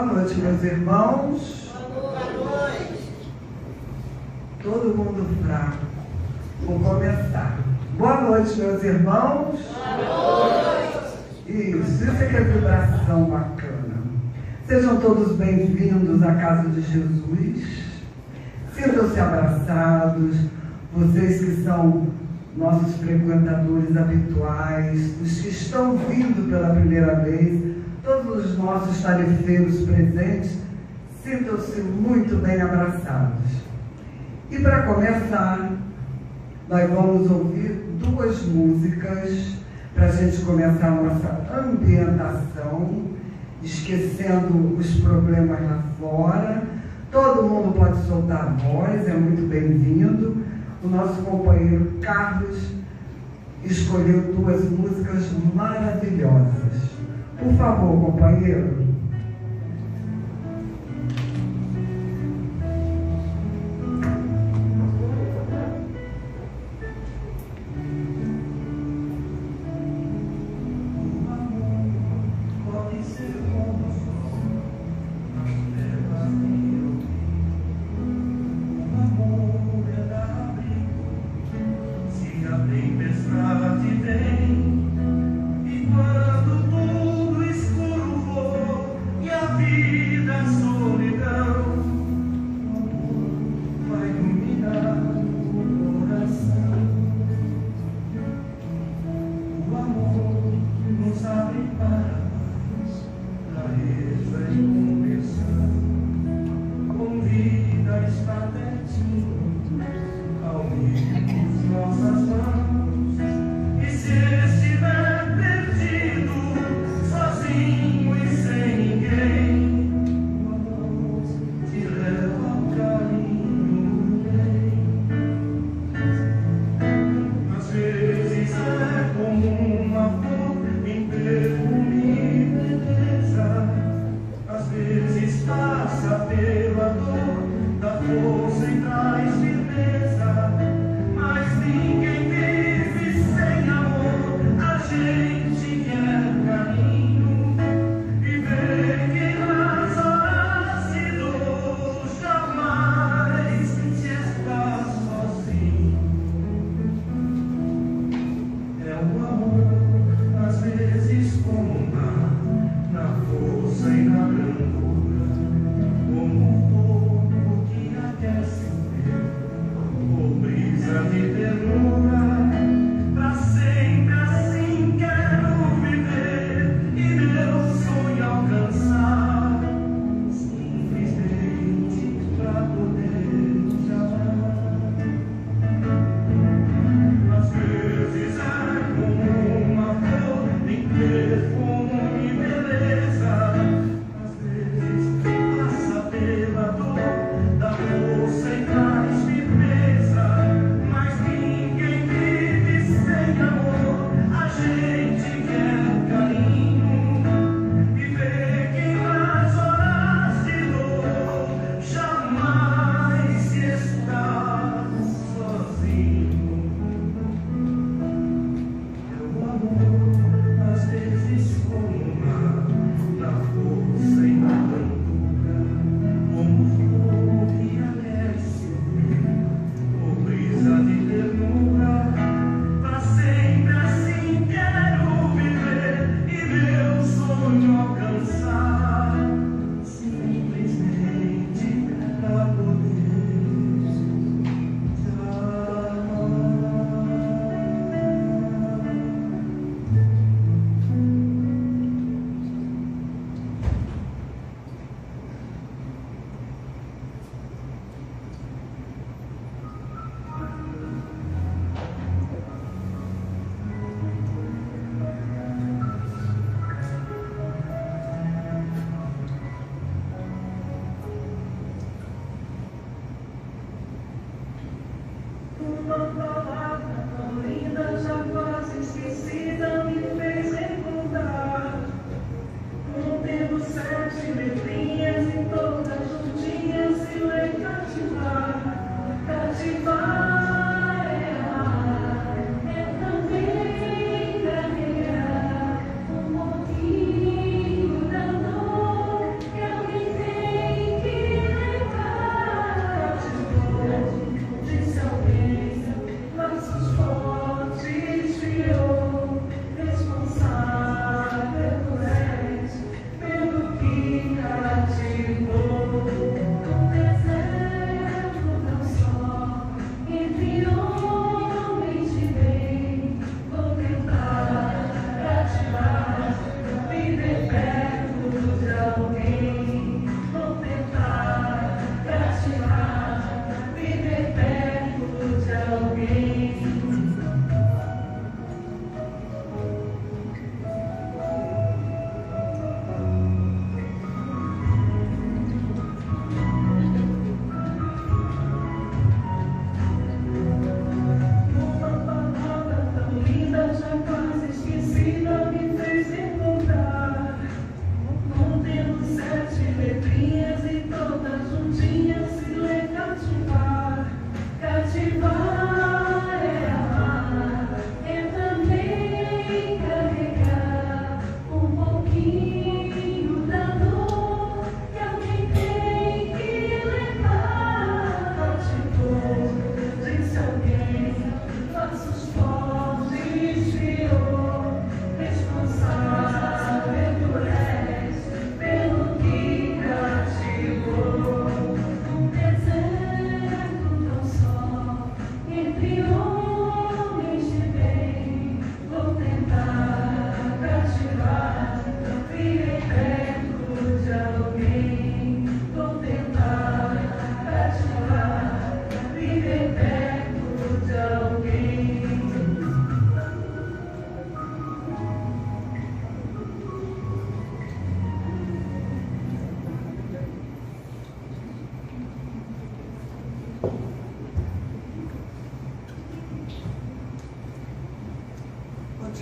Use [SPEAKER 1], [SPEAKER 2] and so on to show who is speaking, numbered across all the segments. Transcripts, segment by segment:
[SPEAKER 1] Boa noite, meus irmãos.
[SPEAKER 2] Boa noite.
[SPEAKER 1] Todo mundo fraco. Vou começar. Boa noite, meus irmãos.
[SPEAKER 2] Boa noite.
[SPEAKER 1] Isso é que é vibração bacana. Sejam todos bem-vindos à casa de Jesus. Sintam-se abraçados. Vocês que são nossos frequentadores habituais, os que estão vindo pela primeira vez, todos os nossos tarefeiros presentes, sintam-se muito bem abraçados. E para começar, nós vamos ouvir duas músicas para a gente começar a nossa ambientação, esquecendo os problemas lá fora. Todo mundo pode soltar a voz, é muito bem-vindo. O nosso companheiro Carlos escolheu duas músicas maravilhosas. Por favor, companheiro.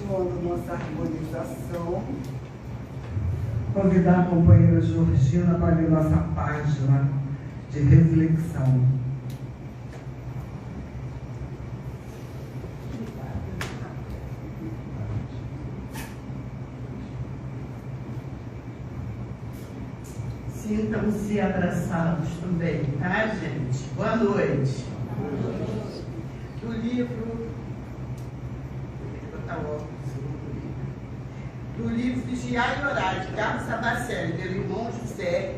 [SPEAKER 1] continuando nossa harmonização, convidar a companheira Georgina para ler nossa página de reflexão.
[SPEAKER 3] Sintam-se abraçados também, tá, gente? Boa noite. Do livro... Do livro Vigiar e Orar, de Carlos Sabacelli, meu irmão José,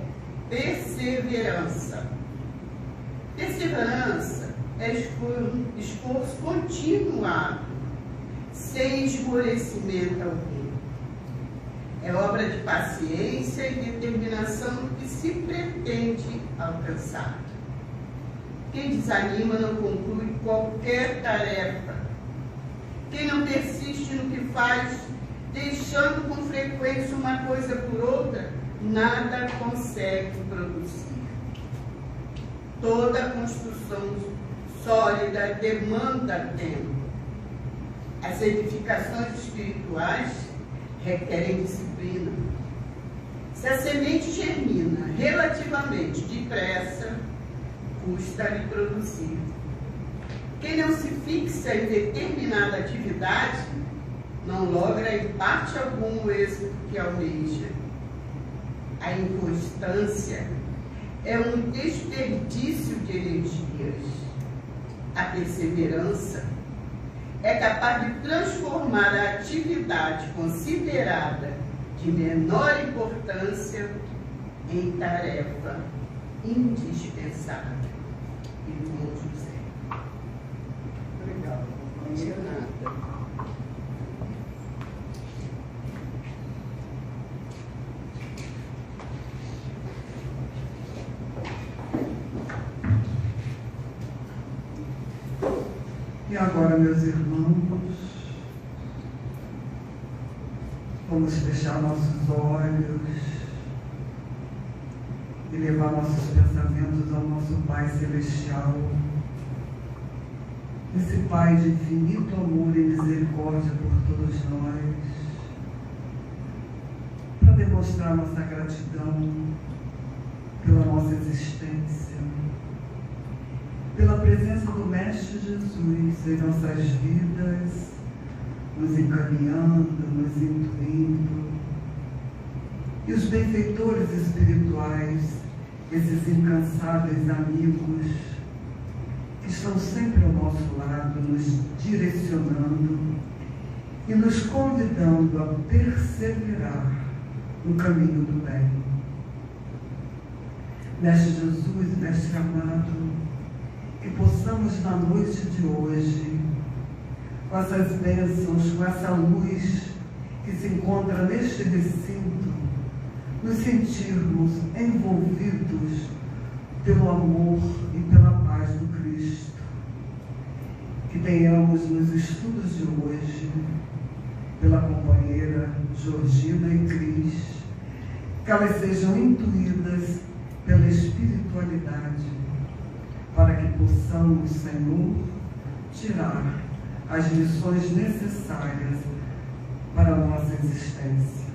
[SPEAKER 3] Perseverança. Perseverança é esforço continuado, sem esmorecimento algum. É obra de paciência e determinação do que se pretende alcançar. Quem desanima não conclui qualquer tarefa. Quem não persiste no que faz, deixando com frequência uma coisa por outra, nada consegue produzir. Toda construção sólida demanda tempo. As edificações espirituais requerem disciplina. Se a semente germina relativamente depressa, custa-lhe produzir. Quem não se fixa em determinada atividade, não logra em parte algum o êxito que almeja. A inconstância é um desperdício de energias. A perseverança é capaz de transformar a atividade considerada de menor importância em tarefa indispensável. Irmão José.
[SPEAKER 1] Obrigado.
[SPEAKER 3] De nada.
[SPEAKER 1] E agora, meus irmãos, vamos fechar nossos olhos e levar nossos pensamentos ao nosso Pai Celestial, esse Pai de infinito amor e misericórdia por todos nós, para demonstrar nossa gratidão pela nossa existência, pela presença do Mestre Jesus em nossas vidas, nos encaminhando, nos intuindo, e os benfeitores espirituais, esses incansáveis amigos, que estão sempre ao nosso lado, nos direcionando e nos convidando a perseverar no caminho do bem. Mestre Jesus, Mestre amado, que possamos na noite de hoje, com essas bênçãos, com essa luz que se encontra neste recinto, nos sentirmos envolvidos pelo amor e pela paz do Cristo. Que tenhamos nos estudos de hoje, pela companheira Georgina e Cris, que elas sejam intuídas pela espiritualidade, para que possamos, Senhor, tirar as lições necessárias para a nossa existência.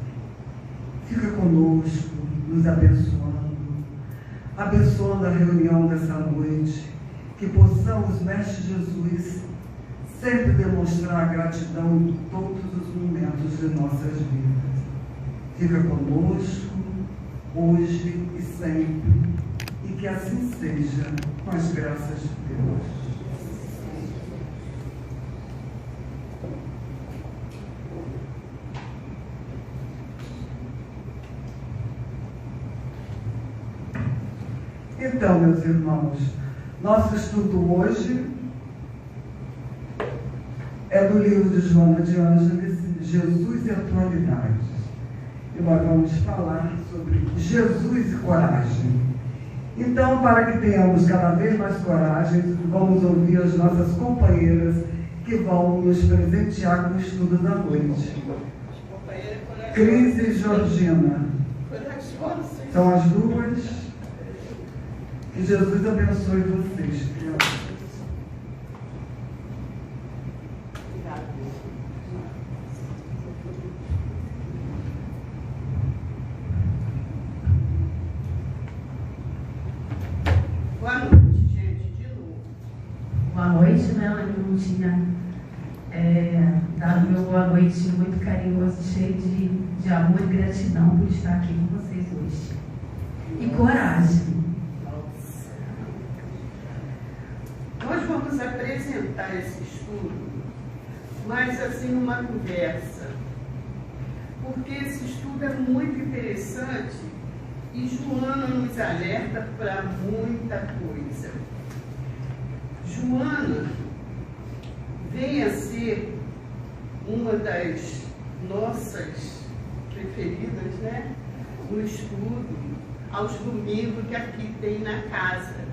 [SPEAKER 1] Fica conosco, nos abençoando, abençoando a reunião dessa noite, que possamos, Mestre Jesus, sempre demonstrar gratidão em todos os momentos de nossas vidas. Fica conosco, hoje e sempre, e que assim seja, com as graças de Deus. Então, meus irmãos, nosso estudo hoje é do livro de Joana de Ângeles, Jesus e Atualidades. E nós vamos falar sobre Jesus e coragem. Então, para que tenhamos cada vez mais coragem, vamos ouvir as nossas companheiras que vão nos presentear com o estudo da noite. Cris e Georgina. São as duas. Que Jesus abençoe vocês.
[SPEAKER 4] noite, né? Ela não tinha dado meu boa noite muito carinhoso, cheio de amor e gratidão por estar aqui com vocês hoje. E coragem.
[SPEAKER 3] Nós vamos apresentar esse estudo, mas assim, numa conversa, porque esse estudo é muito interessante e Joana nos alerta para muita coisa. Joana vem a ser uma das nossas preferidas, né? No estudo, aos domingos que aqui tem na casa.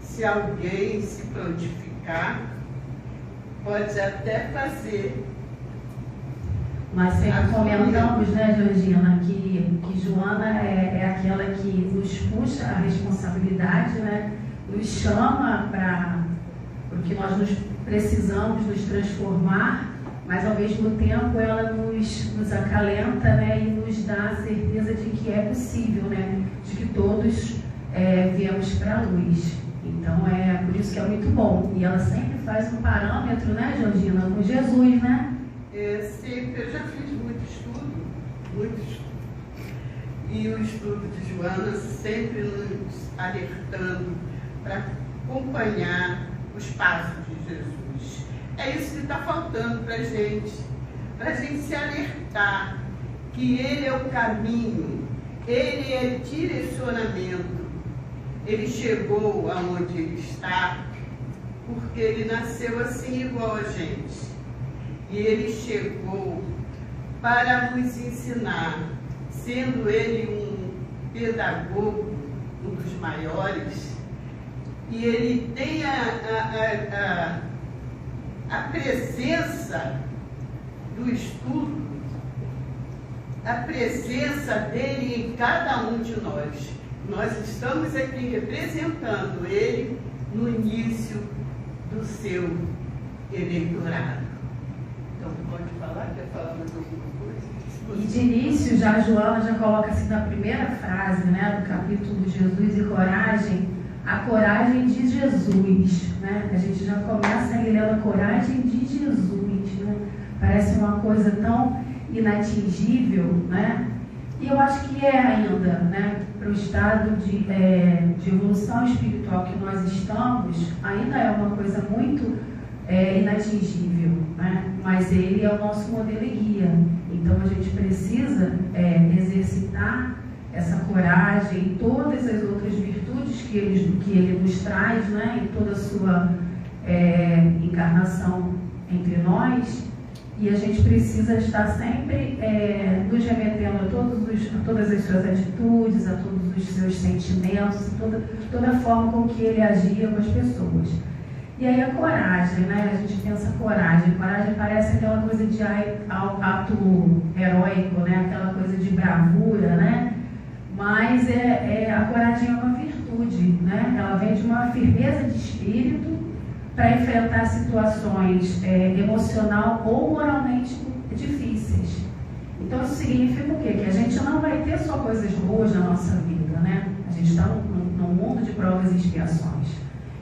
[SPEAKER 3] Se alguém se prontificar, pode até fazer.
[SPEAKER 4] Nós sempre comentamos, né, Georgina, que Joana é aquela que nos puxa a responsabilidade, né? Nos chama para o que nós precisamos nos transformar, mas ao mesmo tempo ela nos acalenta, né, e nos dá a certeza de que é possível, né, de que todos viemos para a luz. Então é por isso que é muito bom. E ela sempre faz um parâmetro, né, Georgina, com Jesus, né?
[SPEAKER 3] Sempre, eu já fiz muito estudo. E o estudo de Joana sempre nos alertando para acompanhar os passos de Jesus. É isso que está faltando para a gente se alertar que Ele é o caminho, Ele é direcionamento. Ele chegou aonde Ele está porque Ele nasceu assim igual a gente. E Ele chegou para nos ensinar, sendo Ele um pedagogo, um dos maiores, e Ele tem a presença do estudo, a presença dele em cada um de nós. Nós estamos aqui representando Ele no início do seu eleitorado. Então, pode falar? Quer falar mais alguma coisa?
[SPEAKER 4] E de início, a Joana já coloca assim na primeira frase, né, do capítulo Jesus e Coragem, a coragem de Jesus, né? A gente já começa aí lendo a coragem de Jesus, né? Parece uma coisa tão inatingível, né? E eu acho que é ainda, né, para o estado de evolução espiritual que nós estamos, ainda é uma coisa muito inatingível, né? Mas ele é o nosso modelo e guia. Então a gente precisa exercitar essa coragem e todas as outras virtudes que ele nos traz, né? Em toda a sua encarnação entre nós. E a gente precisa estar sempre nos remetendo a todas as suas atitudes, a todos os seus sentimentos, toda a forma com que ele agia com as pessoas. E aí a coragem, né? A gente pensa coragem. Coragem parece aquela coisa de ato heróico, né? Aquela coisa de bravura, né? Mas a coragem é uma virtude, né? Ela vem de uma firmeza de espírito para enfrentar situações emocional ou moralmente difíceis. Então isso significa o quê? Que a gente não vai ter só coisas boas na nossa vida, né? A gente está num mundo de provas e expiações.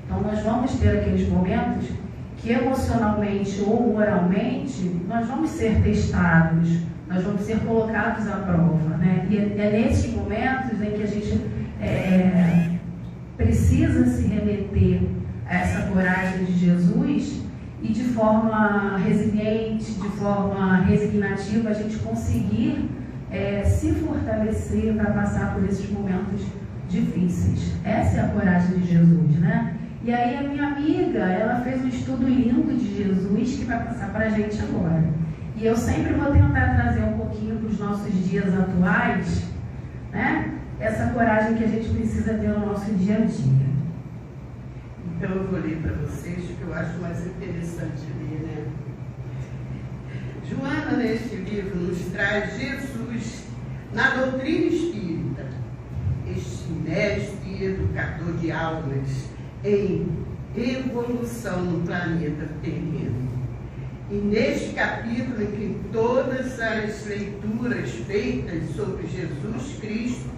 [SPEAKER 4] Então nós vamos ter aqueles momentos que emocionalmente ou moralmente nós vamos ser testados, nós vamos ser colocados à prova, né? E é nesses momentos em que a gente precisa se remeter a essa coragem de Jesus e de forma resiliente, de forma resignativa, a gente conseguir se fortalecer para passar por esses momentos difíceis. Essa é a coragem de Jesus, né? E aí a minha amiga, ela fez um estudo lindo de Jesus que vai passar para a gente agora. E eu sempre vou tentar trazer um pouquinho para os nossos dias atuais, né? Essa coragem que a gente precisa ter no nosso dia a dia.
[SPEAKER 3] Então eu vou ler para vocês, que eu acho mais interessante ler, né? Joana, neste livro, nos traz Jesus na doutrina espírita, este mestre e educador de almas em evolução no planeta terreno. E neste capítulo, em que todas as leituras feitas sobre Jesus Cristo,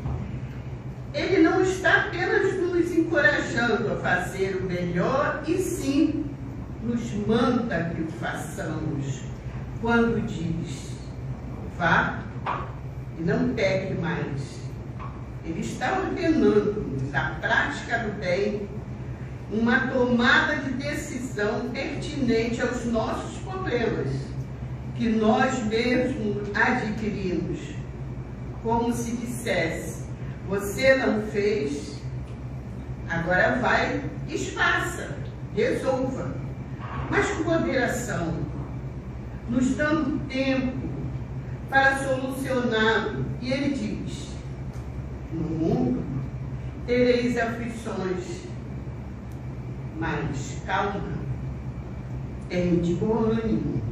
[SPEAKER 3] ele não está apenas nos encorajando a fazer o melhor, e sim nos manda que o façamos quando diz: vá e não peque mais. Ele está ordenando-nos a prática do bem, uma tomada de decisão pertinente aos nossos problemas, que nós mesmos adquirimos, como se dissesse: você não fez, agora vai e faça, resolva, mas com moderação, nos dando tempo para solucioná-lo. E ele diz: no mundo tereis aflições, mas calma, tende bom ânimo,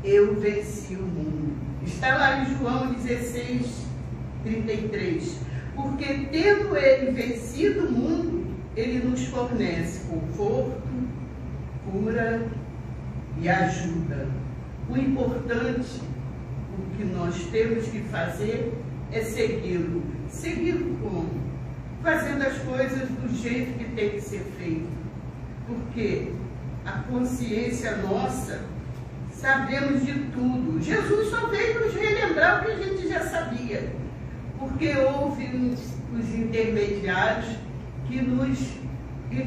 [SPEAKER 3] eu venci o mundo. Está lá em João 16:33. Porque tendo ele vencido o mundo, ele nos fornece conforto, cura e ajuda. O importante, o que nós temos que fazer é segui-lo. Segui-lo como? Fazendo as coisas do jeito que tem que ser feito. Porque a consciência nossa, sabemos de tudo. Jesus só veio nos relembrar o que a gente já sabia. Porque houve os intermediários que nos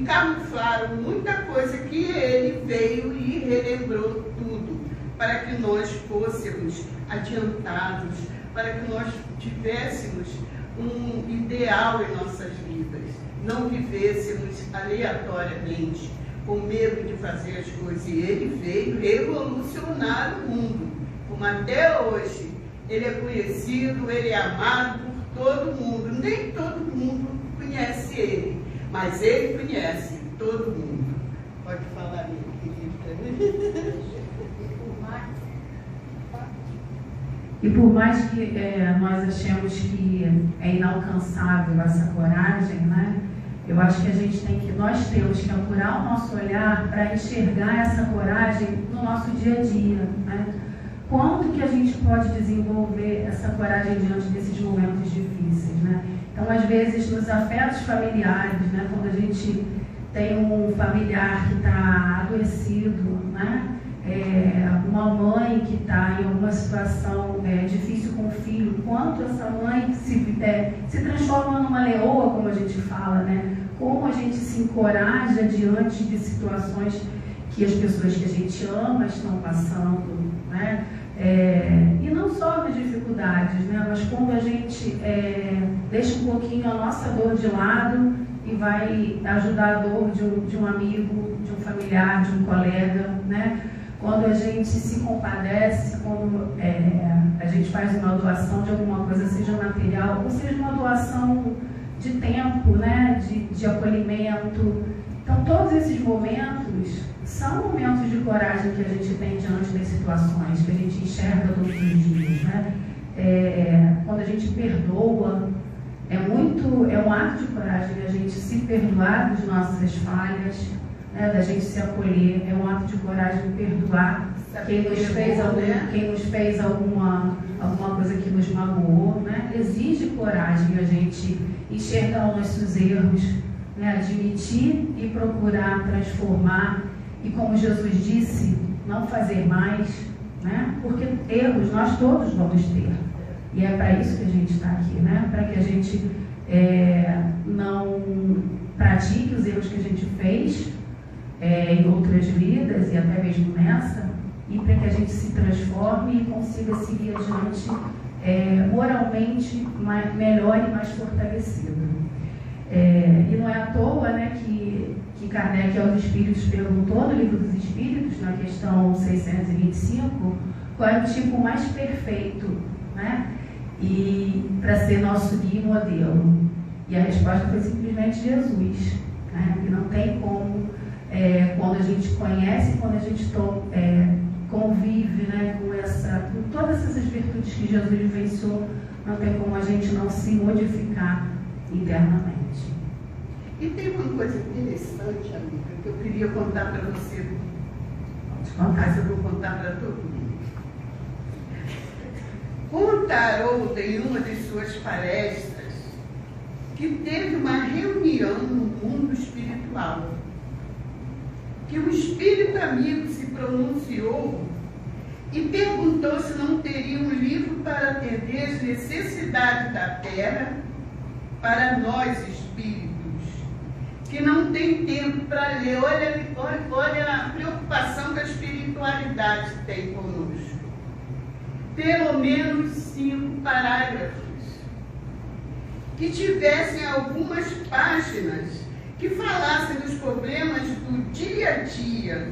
[SPEAKER 3] camuflaram muita coisa, que ele veio e relembrou tudo, para que nós fôssemos adiantados, para que nós tivéssemos um ideal em nossas vidas, não vivêssemos aleatoriamente, com medo de fazer as coisas. E ele veio revolucionar o mundo, como até hoje ele é conhecido, ele é amado por todo mundo. Nem todo mundo conhece ele, mas ele conhece todo mundo. Pode falar, minha querida.
[SPEAKER 4] E por mais que nós achemos que é inalcançável essa coragem, né? Eu acho que nós temos que apurar o nosso olhar para enxergar essa coragem no nosso dia a dia, né? Quanto que a gente pode desenvolver essa coragem diante desses momentos difíceis, né? Então, às vezes, nos afetos familiares, né? Quando a gente tem um familiar que está adoecido, né? Uma mãe que está em alguma situação difícil com o filho, quanto essa mãe se transforma numa leoa, como a gente fala, né? Como a gente se encoraja diante de situações que as pessoas que a gente ama estão passando, né? E não só nas dificuldades, né? Mas quando a gente deixa um pouquinho a nossa dor de lado e vai ajudar a dor de um amigo, de um familiar, de um colega, né? Quando a gente se compadece, quando a gente faz uma doação de alguma coisa, seja material, ou seja uma doação de tempo, né? de acolhimento. Então, todos esses momentos são momentos de coragem que a gente tem diante das situações, que a gente enxerga todos os dias, né? Quando a gente perdoa, é um ato de coragem a gente se perdoar das nossas falhas, né? Da gente se acolher, é um ato de coragem perdoar quem nos fez alguma coisa que nos magoou, né? Exige coragem a gente enxergar os nossos erros, né? Admitir e procurar transformar. E como Jesus disse, não fazer mais, né? Porque erros nós todos vamos ter. E é para isso que a gente está aqui, né? Para que a gente não pratique os erros que a gente fez em outras vidas e até mesmo nessa, e para que a gente se transforme e consiga seguir adiante moralmente melhor e mais fortalecido. E não é à toa, né, que Kardec aos Espíritos perguntou no Livro dos Espíritos, na questão 625, qual é o tipo mais perfeito, né, e para ser nosso guia e modelo. E a resposta foi simplesmente Jesus, né, que não tem como, quando a gente conhece, quando a gente convive, né, com todas essas virtudes que Jesus vivenciou, não tem como a gente não se modificar internamente.
[SPEAKER 3] E tem uma coisa interessante, amiga, que eu queria contar para você. Mas eu vou contar para todo mundo. Conta Haroldo em uma de suas palestras que teve uma reunião no mundo espiritual. que o espírito amigo se pronunciou e perguntou se não teria um livro para atender as necessidades da terra para nós espíritos, que não tem tempo para ler. Olha a preocupação que a espiritualidade tem conosco. Pelo menos 5 parágrafos, que tivessem algumas páginas que falassem dos problemas do dia a dia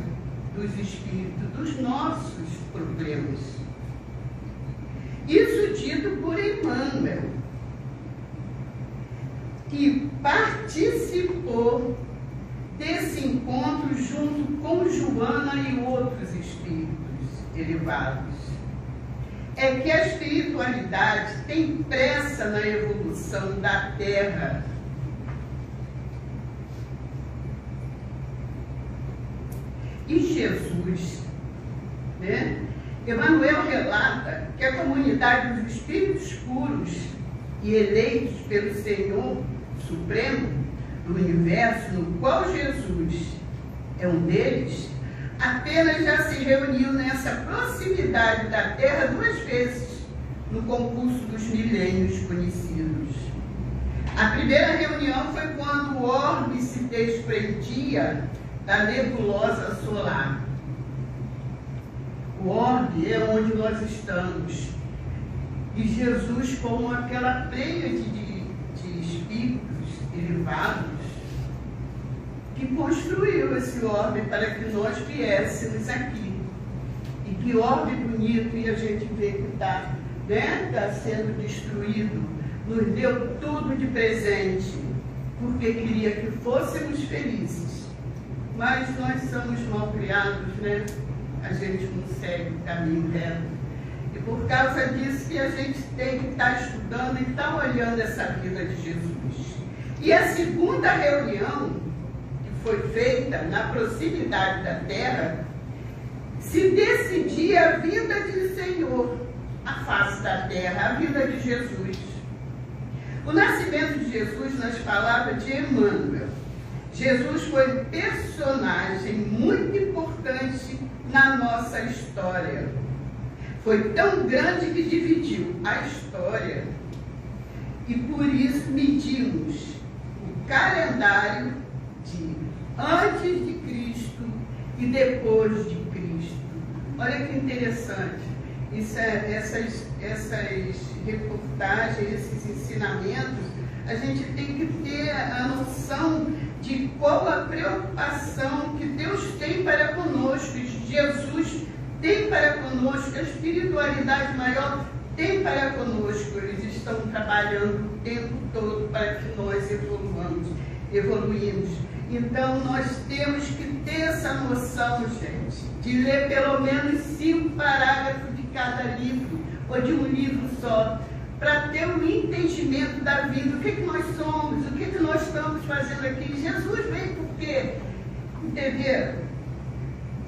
[SPEAKER 3] dos espíritos, dos nossos problemas. Isso dito por Emmanuel, que participou desse encontro junto com Joana e outros espíritos elevados. É que a espiritualidade tem pressa na evolução da Terra. E Jesus, né? Emmanuel relata que a comunidade dos espíritos puros e eleitos pelo Senhor Supremo do Universo, no qual Jesus é um deles, apenas já se reuniu nessa proximidade da Terra 2 vezes, no concurso dos milênios conhecidos. A primeira reunião foi quando o orbe se desprendia da nebulosa solar. O orbe é onde nós estamos. E Jesus, como aquela pleiade de espíritos elevados, que construiu esse orbe para que nós viéssemos aqui. E que orbe bonito, e a gente vê que está, né, tá sendo destruído, nos deu tudo de presente, porque queria que fôssemos felizes. Mas nós somos mal criados, né? A gente não segue o caminho reto. E por causa disso que a gente tem que estar estudando e estar olhando essa vida de Jesus. E a segunda reunião, foi feita na proximidade da terra, se decidia a vinda do Senhor, a face da terra, a vinda de Jesus. O nascimento de Jesus nas palavras de Emmanuel. Jesus foi personagem muito importante na nossa história. Foi tão grande que dividiu a história. E por isso medimos o calendário de antes de Cristo e depois de Cristo. Olha que interessante. Essas reportagens, esses ensinamentos, a gente tem que ter a noção de qual a preocupação que Deus tem para conosco, Jesus tem para conosco, a espiritualidade maior tem para conosco. Eles estão trabalhando o tempo todo para que nós evoluímos. Então, nós temos que ter essa noção, gente, de ler pelo menos 5 parágrafos de cada livro, ou de um livro só, para ter um entendimento da vida, o que nós somos, o que nós estamos fazendo aqui. Jesus veio por quê? Entenderam?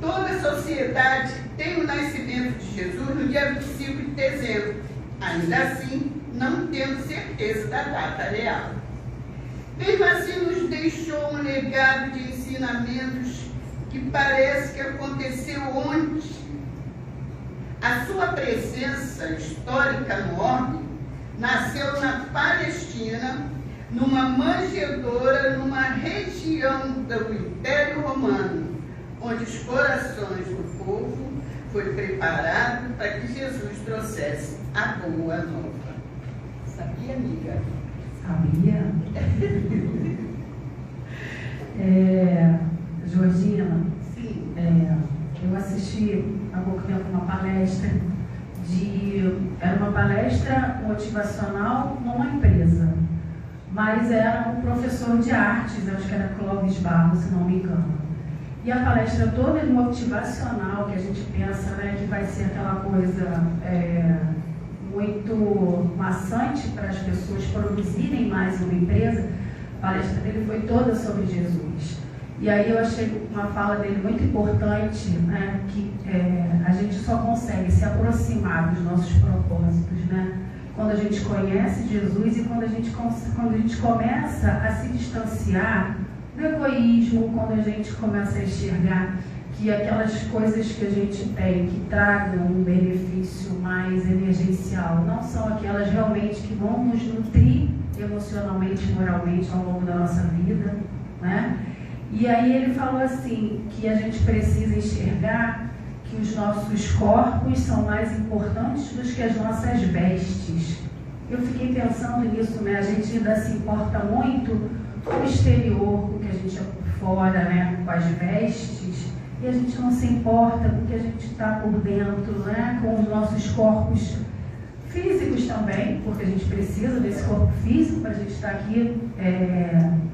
[SPEAKER 3] Toda a sociedade tem o nascimento de Jesus no dia 25 de dezembro, ainda assim, não temos certeza da data real. Mesmo assim, nos deixou um legado de ensinamentos que parece que aconteceu ontem. A sua presença histórica no orbe nasceu na Palestina, numa manjedoura, numa região do Império Romano, onde os corações do povo foi preparado para que Jesus trouxesse a boa nova. Sabia, amiga?
[SPEAKER 4] Sabia? Georgina,
[SPEAKER 3] Sim.
[SPEAKER 4] Eu assisti há pouco tempo uma palestra era uma palestra motivacional numa empresa, mas era um professor de artes, acho que era Clóvis Barros, se não me engano. E a palestra toda é motivacional, que a gente pensa, né, que vai ser aquela coisa muito maçante para as pessoas produzirem mais uma empresa. A palestra dele foi toda sobre Jesus. E aí eu achei uma fala dele muito importante, né, que a gente só consegue se aproximar dos nossos propósitos, né, quando a gente conhece Jesus e quando a gente começa a se distanciar do egoísmo, quando a gente começa a enxergar que aquelas coisas que a gente tem que tragam um benefício mais emergencial não são aquelas realmente que vão nos nutrir emocionalmente, moralmente ao longo da nossa vida, né? E aí ele falou assim, que a gente precisa enxergar que os nossos corpos são mais importantes do que as nossas vestes. Eu fiquei pensando nisso, né? A gente ainda se importa muito com o exterior, com o que a gente é por fora, né? Com as vestes, e a gente não se importa com o que a gente está por dentro, né? Com os nossos corpos físicos também, porque a gente precisa desse corpo físico para a gente estar aqui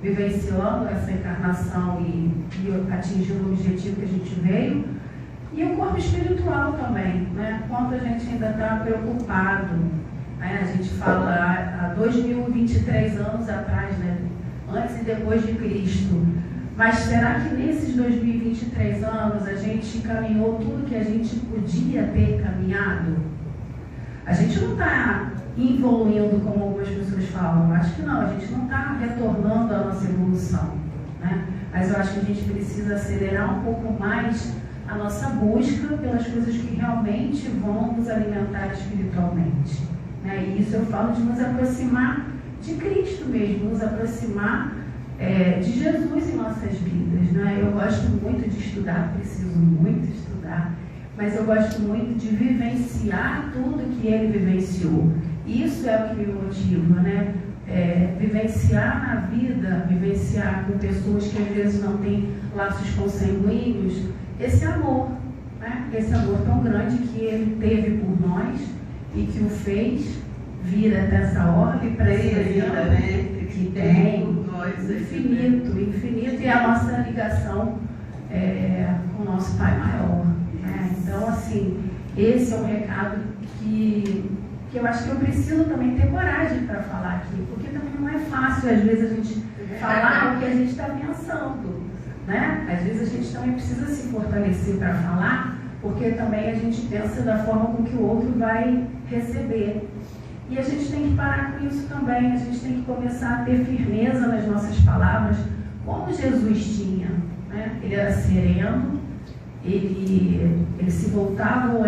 [SPEAKER 4] vivenciando essa encarnação e atingindo o objetivo que a gente veio. E o corpo espiritual também, né? Quanto a gente ainda está preocupado. Né? A gente fala há 2023 anos atrás, né? Antes e depois de Cristo. Mas será que nesses 2023 anos a gente caminhou tudo que a gente podia ter caminhado? A gente não está evoluindo como algumas pessoas falam. Eu acho que não, a gente não está retornando à nossa evolução. Né? Mas eu acho que a gente precisa acelerar um pouco mais a nossa busca pelas coisas que realmente vão nos alimentar espiritualmente. Né? E isso eu falo de nos aproximar de Cristo mesmo, nos aproximar de Jesus em nossas vidas. Né? Eu gosto muito de estudar, preciso muito estudar, mas eu gosto muito de vivenciar tudo que ele vivenciou. Isso é o que me motiva, né? Vivenciar na vida, vivenciar com pessoas que às vezes não têm laços consanguíneos, esse amor, né? Esse amor tão grande que ele teve por nós e que o fez vir até essa orbe presente,
[SPEAKER 3] né?
[SPEAKER 4] Que tem
[SPEAKER 3] por nós,
[SPEAKER 4] infinito, infinito, e a nossa ligação com o nosso Pai maior. Né? Então, assim, esse é um recado que eu acho que eu preciso também ter coragem para falar aqui, porque também não é fácil, às vezes, a gente falar o que a gente está pensando. Né? Às vezes a gente também precisa se fortalecer para falar, porque também a gente pensa da forma com que o outro vai receber. E a gente tem que parar com isso também, a gente tem que começar a ter firmeza nas nossas palavras, como Jesus tinha. Né? Ele era sereno, ele se voltava o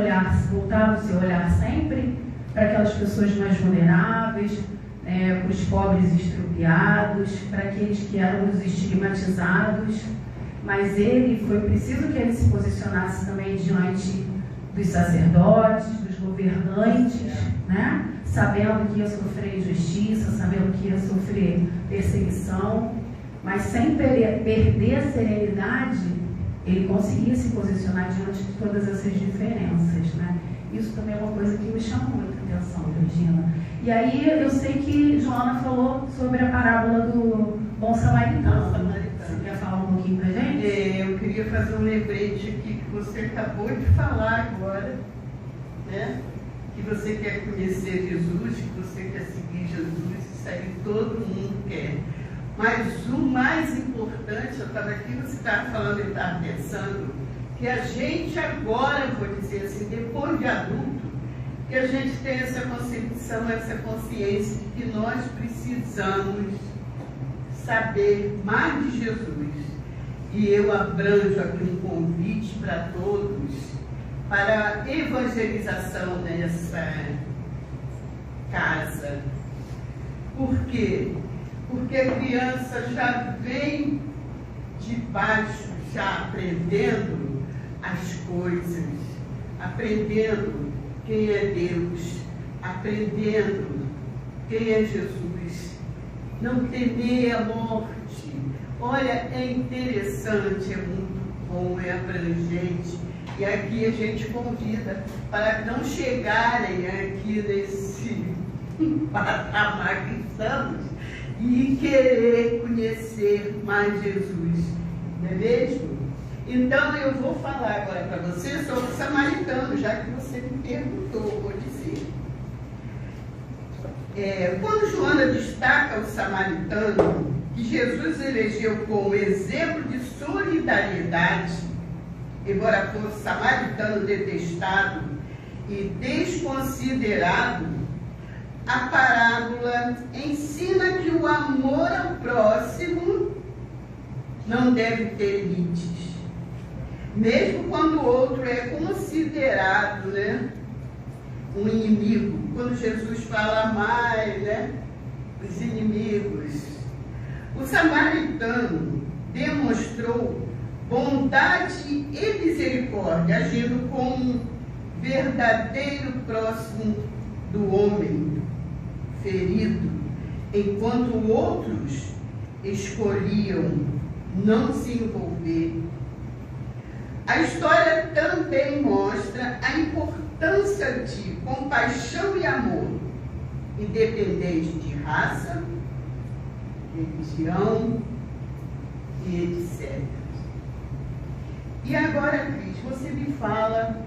[SPEAKER 4] seu olhar sempre para aquelas pessoas mais vulneráveis, para os pobres estrupiados, para aqueles que eram os estigmatizados. Mas foi preciso que ele se posicionasse também diante dos sacerdotes, dos governantes, né? Sabendo que ia sofrer injustiça, sabendo que ia sofrer perseguição, mas sem perder a serenidade, ele conseguia se posicionar diante de todas essas diferenças, né? Isso também é uma coisa que me chama muita atenção, Regina. E aí eu sei que Joana falou sobre a parábola do Bom Samaritano. Você quer falar um pouquinho pra gente?
[SPEAKER 3] Eu queria fazer um lembrete aqui que você acabou de falar agora, né? Que você quer conhecer Jesus, que você quer seguir Jesus, isso aí todo mundo quer. Mas o mais importante, eu estava aqui, você estava falando e estava pensando, que a gente agora, vou dizer assim, depois de adulto, que a gente tem essa concepção, essa consciência de que nós precisamos saber mais de Jesus. E eu abranjo aqui um convite para todos para a evangelização nessa casa. Por quê? Porque a criança já vem de baixo, já aprendendo as coisas, aprendendo quem é Deus, aprendendo quem é Jesus. Não temer a morte. Olha, é interessante, é muito bom, é abrangente. E aqui a gente convida para não chegarem aqui nesse patamar que estamos e querer conhecer mais Jesus, não é mesmo? Então eu vou falar agora para você sobre o samaritano, já que você me perguntou, vou dizer. Quando Joana destaca o samaritano, que Jesus elegeu como exemplo de solidariedade, embora fosse samaritano detestado e desconsiderado, a parábola ensina que o amor ao próximo não deve ter limites. Mesmo quando o outro é considerado, né, um inimigo. Quando Jesus fala mais, né, os inimigos. O samaritano demonstrou bondade e misericórdia, agindo como um verdadeiro próximo do homem ferido, enquanto outros escolhiam não se envolver. A história também mostra a importância de compaixão e amor, independente de raça, religião e etc. E agora, Cris, você me fala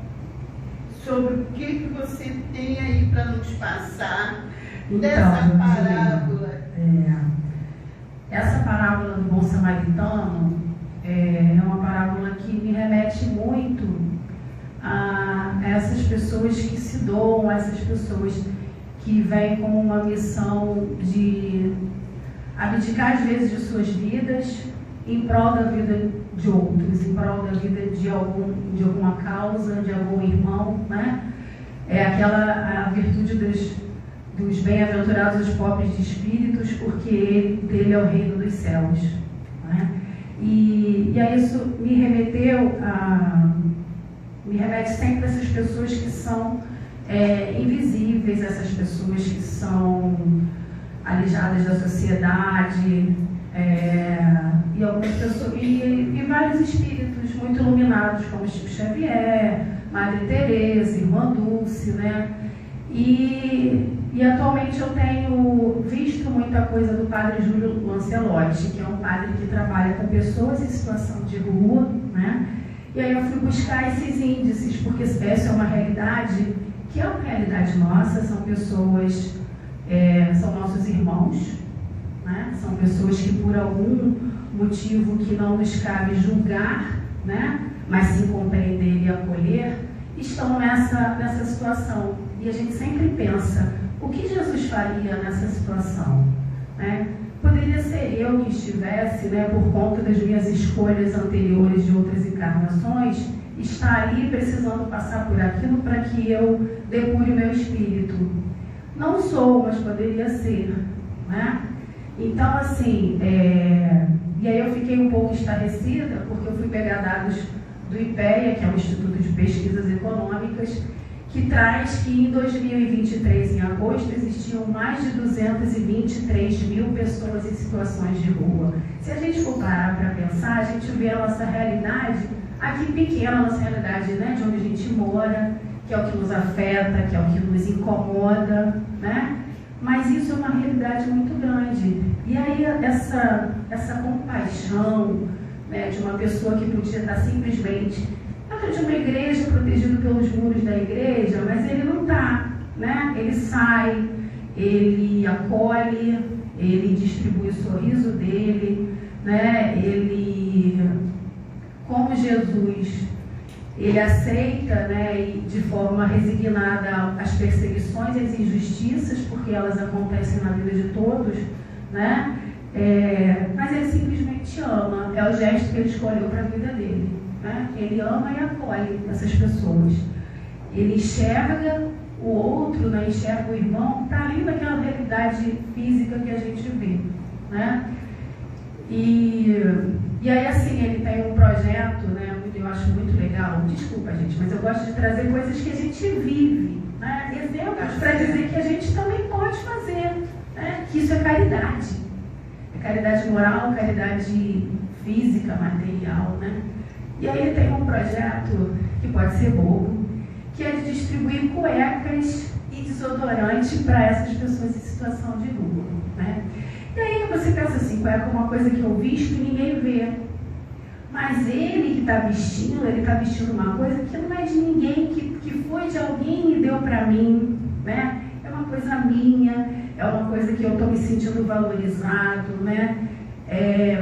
[SPEAKER 3] sobre o que você tem aí para nos passar dessa parábola.
[SPEAKER 4] Essa parábola do bom samaritano é uma parábola que me remete muito a essas pessoas que se doam, a essas pessoas que vêm com uma missão de abdicar às vezes de suas vidas em prol da vida de outros, em prol da vida de alguma causa, de algum irmão, né? É a virtude dos bem-aventurados os pobres de espíritos, porque dele é o reino dos céus, né? E aí isso me remete sempre a essas pessoas que são invisíveis, essas pessoas que são alijadas da sociedade, e algumas pessoas, e vários espíritos muito iluminados, como Chico Xavier, Madre Teresa, Irmã Dulce, né? E atualmente eu tenho visto muita coisa do Padre Júlio Lancelotti, que é um padre que trabalha com pessoas em situação de rua, né? E aí eu fui buscar esses índices, porque essa é uma realidade que é uma realidade nossa, são pessoas, são nossos irmãos, né? São pessoas que por algum motivo que não nos cabe julgar, né? Mas sim compreender e acolher, estão nessa situação. E a gente sempre pensa, o que Jesus faria nessa situação, né? Poderia ser eu que estivesse, né, por conta das minhas escolhas anteriores de outras encarnações, estar ali precisando passar por aquilo para que eu depure o meu espírito. Não sou, mas poderia ser, né? Então, assim, e aí eu fiquei um pouco estarrecida, porque eu fui pegar dados do IPEA, que é o Instituto de Pesquisas Econômicas, que traz que em 2023, em agosto, existiam mais de 223 mil pessoas em situações de rua. Se a gente for parar para pensar, a gente vê a nossa realidade aqui pequena, a nossa realidade, né, de onde a gente mora, que é o que nos afeta, que é o que nos incomoda, né? Mas isso é uma realidade muito grande. E aí essa compaixão, né, de uma pessoa que podia estar simplesmente dentro de uma igreja, protegido pelos muros da igreja, mas ele não está, né? Ele sai, ele acolhe, ele distribui o sorriso dele, né? Ele, como Jesus, ele aceita, né, de forma resignada as perseguições e as injustiças, porque elas acontecem na vida de todos, né? Mas ele simplesmente ama, é o gesto que ele escolheu para a vida dele, né? Ele ama e acolhe essas pessoas. Ele enxerga o outro, né? Enxerga o irmão, está ali naquela realidade física que a gente vê, né? E aí, assim, ele tem um projeto, né? Eu acho muito legal, desculpa, gente, mas eu gosto de trazer coisas que a gente vive, né? Exemplos para dizer que a gente também pode fazer, né? Que isso é caridade. É caridade moral, caridade física, material, né? E aí ele tem um projeto que pode ser bobo, que é de distribuir cuecas e desodorante para essas pessoas em situação de rua, né? E aí você pensa assim, cueca é uma coisa que eu visto e ninguém vê. Mas ele que está vestindo, ele está vestindo uma coisa que não é de ninguém, que foi de alguém e deu para mim, né? É uma coisa minha, é uma coisa que eu estou me sentindo valorizado, né?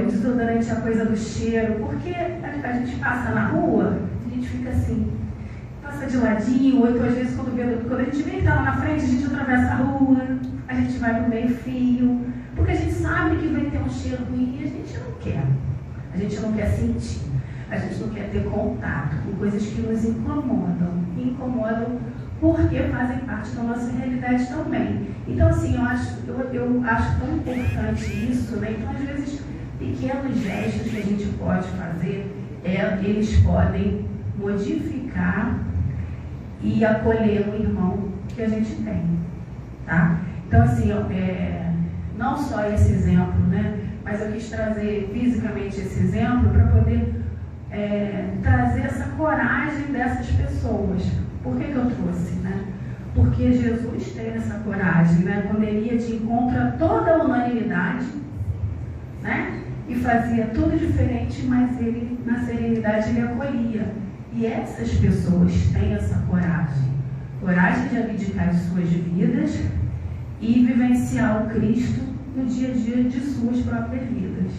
[SPEAKER 4] O desodorante é a coisa do cheiro, porque a gente passa na rua, a gente fica assim, passa de ladinho, ou então às vezes quando a gente vem que está lá na frente, a gente atravessa a rua, a gente vai para o meio fio, porque a gente sabe que vai ter um cheiro ruim e a gente não quer. a gente não quer sentir, a gente não quer ter contato com coisas que nos incomodam. Incomodam porque fazem parte da nossa realidade também. Então, assim, eu acho tão importante isso, né? Então, às vezes, pequenos gestos que a gente pode fazer, eles podem modificar e acolher o irmão que a gente tem, tá? Então, assim, não só esse exemplo, né? Mas eu quis trazer fisicamente esse exemplo para poder trazer essa coragem dessas pessoas. Por que eu trouxe, né? Porque Jesus teve essa coragem, né? Quando ele ia de encontro a toda a unanimidade, né? E fazia tudo diferente, mas ele, na serenidade, ele acolhia. E essas pessoas têm essa coragem de abdicar de suas vidas e vivenciar o Cristo no dia a dia de suas próprias vidas.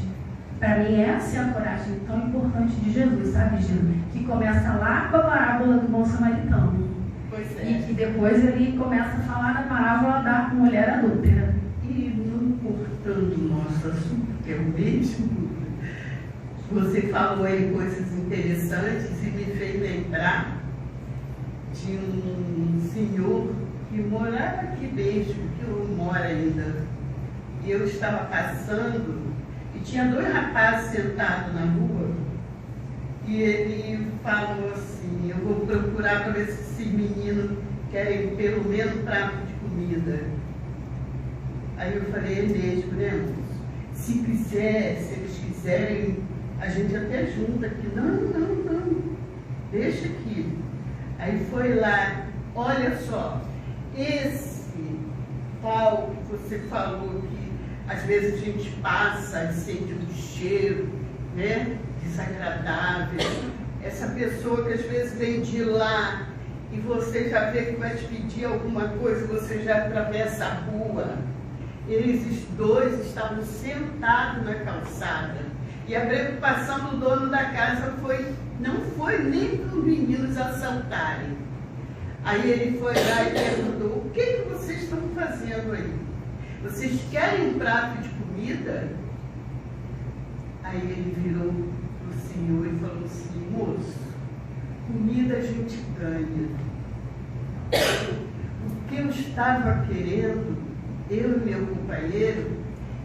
[SPEAKER 4] Para mim, essa é a coragem tão importante de Jesus, sabe, Gino? Que começa lá com a parábola do bom samaritano.
[SPEAKER 3] Pois é.
[SPEAKER 4] E que depois ele começa a falar da parábola da mulher adúltera.
[SPEAKER 3] E não cortando o nosso assunto, que é o mesmo, você falou aí coisas interessantes e me fez lembrar de um senhor que morava aqui mesmo, que mora ainda. E eu estava passando e tinha 2 rapazes sentados na rua e ele falou assim: eu vou procurar para ver se esses meninos querem pelo menos um prato de comida. Aí eu falei: é mesmo, né, moço? Se eles quiserem, a gente até junta aqui. Não, deixa aqui. Aí foi lá, olha só, esse tal que você falou que às vezes a gente passa e sente um cheiro, né, desagradável. Essa pessoa que às vezes vem de lá e você já vê que vai te pedir alguma coisa, você já atravessa a rua. Eles 2 estavam sentados na calçada. E a preocupação do dono da casa não foi nem para os meninos assaltarem. Aí ele foi lá e perguntou: o que vocês estão fazendo aí? Vocês querem um prato de comida? Aí ele virou para o senhor e falou assim: moço, comida a gente ganha. O que eu estava querendo, eu e meu companheiro,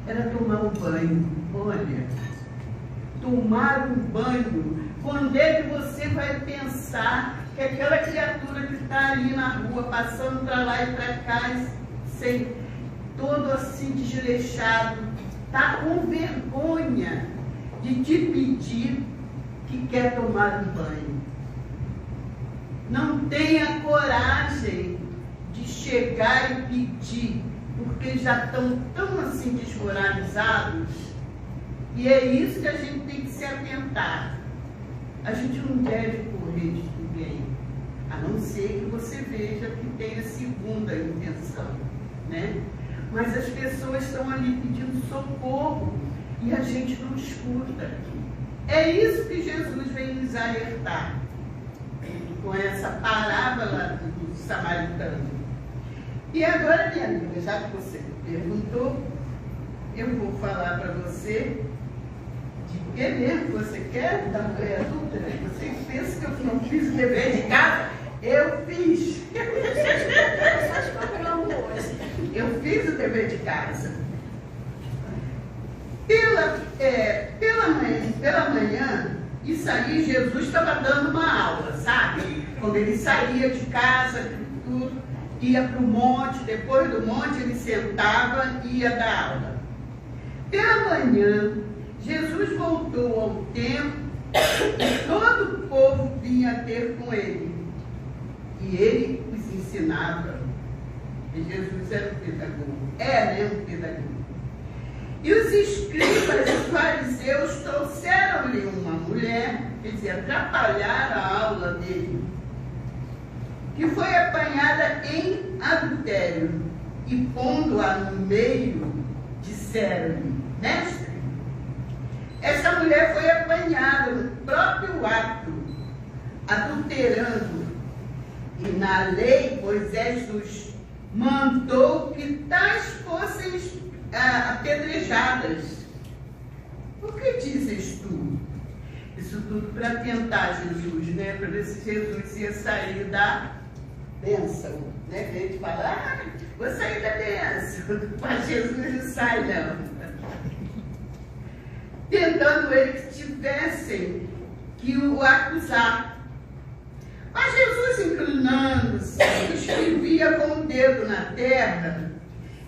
[SPEAKER 3] era tomar um banho. Olha, tomar um banho. Quando é que você vai pensar que aquela criatura que está ali na rua, passando para lá e para cá, todo assim desleixado, está com vergonha de te pedir que quer tomar um banho? Não tenha coragem de chegar e pedir, porque já estão tão assim desmoralizados. E é isso que a gente tem que se atentar. A gente não deve correr de ninguém, a não ser que você veja que tem a segunda intenção, né? Mas as pessoas estão ali pedindo socorro e a gente não escuta. É isso que Jesus vem nos alertar com essa parábola do samaritano. E agora, minha amiga, já que você perguntou, eu vou falar para você de que mesmo você quer da mulher adulta. Você pensa que eu não fiz o dever de casa? Eu fiz. Eu fiz o dever de casa. Pela manhã, isso aí, Jesus estava dando uma aula, sabe? Quando ele saía de casa, tudo, ia para o monte, depois do monte ele sentava e ia dar aula. Pela manhã, Jesus voltou ao templo e todo o povo vinha ter com ele. E ele os ensinava. E Jesus era um pedagogo. Um pedagogo. E os escribas e os fariseus trouxeram-lhe uma mulher, quer dizer, atrapalharam a aula dele, que foi apanhada em adultério. E pondo-a no meio, disseram-lhe: mestre, essa mulher foi apanhada no próprio ato, adulterando. E na lei, Moisés nos mandou que tais fossem apedrejadas. por que dizes tu? Isso tudo para tentar Jesus, né? Para ver se Jesus ia sair da bênção, né? Ele fala, vou sair da bênção, mas Jesus não sai não. Tentando eles que tivessem que o acusar. Mas Jesus, inclinando-se, escrevia com o dedo na terra,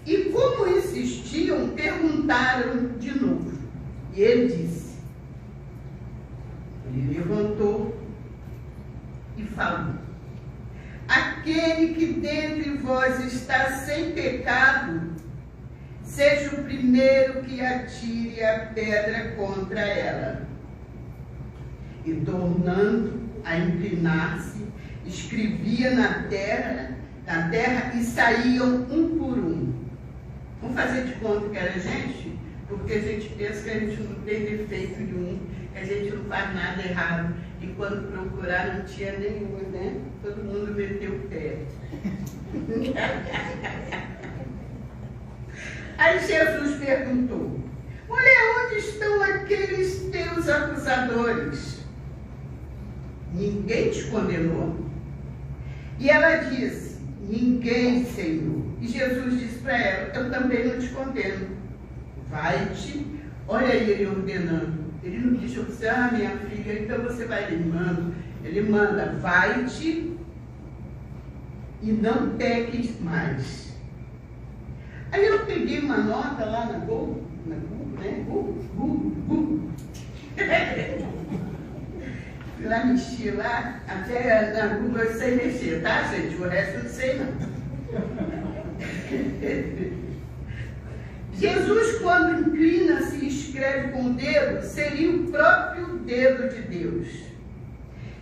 [SPEAKER 3] e como insistiam, perguntaram de novo. E ele disse, ele levantou e falou, aquele que dentre vós está sem pecado, seja o primeiro que atire a pedra contra ela. E tornando a inclinar-se, escrevia na terra e saíam um por um. Vamos fazer de conta que era a gente? Porque a gente pensa que a gente não tem defeito nenhum, que a gente não faz nada errado. E quando procurar não tinha nenhum, né? Todo mundo meteu o pé. Aí Jesus perguntou, mulher, onde estão aqueles teus acusadores? Ninguém te condenou? E ela disse, ninguém, Senhor. E Jesus disse para ela, eu também não te condeno. Vai-te. Olha aí ele ordenando. Ele não disse, minha filha, então você vai limando. Ele manda, vai-te e não peques mais. Aí eu peguei uma nota lá na Google, né? Google. Fui lá mexer lá, até na Google eu sei mexer, tá, gente? O resto eu não sei não. Jesus, quando inclina-se e escreve com o dedo, seria o próprio dedo de Deus.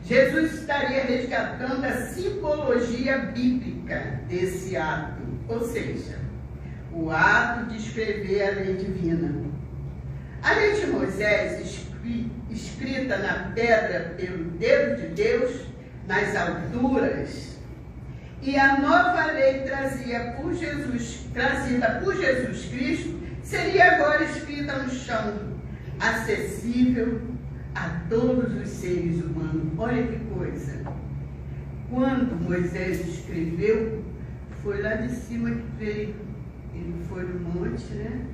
[SPEAKER 3] Jesus estaria resgatando a simbologia bíblica desse ato, ou seja, o ato de escrever a lei divina. A lei de Moisés, escrita na pedra pelo dedo de Deus, nas alturas, e a nova lei trazida por Jesus Cristo, seria agora escrita no chão, acessível a todos os seres humanos. Olha que coisa! Quando Moisés escreveu, foi lá de cima que veio. Ele foi no monte, né?